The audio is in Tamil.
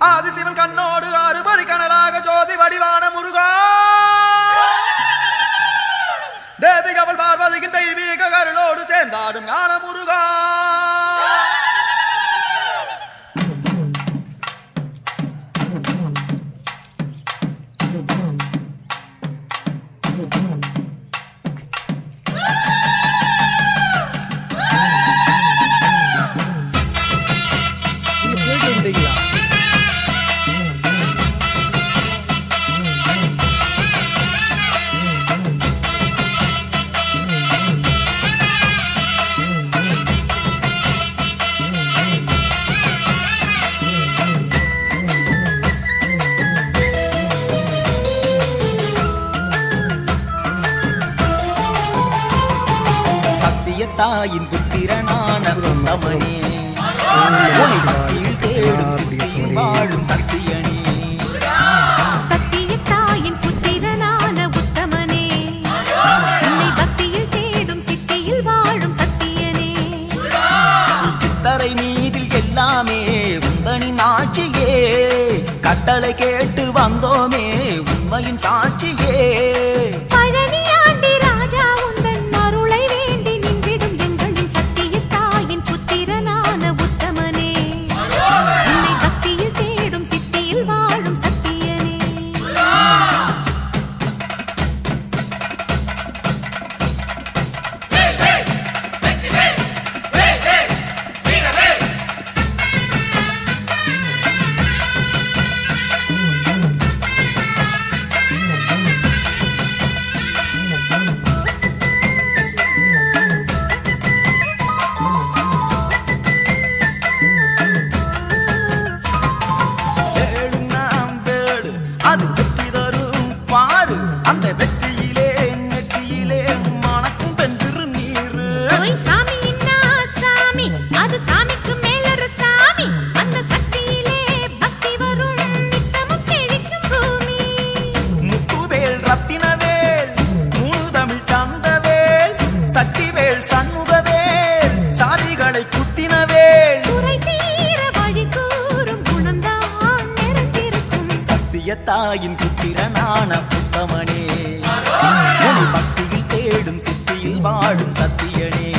ஆதிசிவன் கண்ணோடு ஆறுபறி கனலாக ஜோதி வடிவான முருகா தேவி அவள் பார்வதியின் தெய்வீக கருளோடு சேர்ந்தாடும் ஞான முருகா தாயின் புத்திரனான உத்தமனே உன்னை பக்தியில் தேடும் சித்தியில் வாழும் சத்தியனே சத்திய தாயின் புத்திரனான உத்தமனே உன்னை பக்தியில் தேடும் சித்தியில் வாழும் சத்தியனே இத்தரை மீதில் எல்லாமே உந்தனின் ஆட்சியே கட்டளை கேட்டு வந்தோமே உண்மையின் சாட்சியே அது வெற்றி தரும் பாரு அந்த வெற்றியிலே நெற்றியிலே மணக்கும் பெண்திரு நீரு சாமி அது சாமிக்கு மேலொரு சாமி அந்த சக்தியிலே பக்தி வரும் நித்தமும் செழிக்கும் பூமி முத்துவேல் ரத்தினவேல் மூணு தமிழ் தந்தவேல் சக்திவேல் சண்முகவேல் சாதிகளை குத்தினவேல் தாயின் புத்திரனான உத்தமனே உன்னை பக்தியில் தேடும் சித்தியில் வாழும் சத்தியனே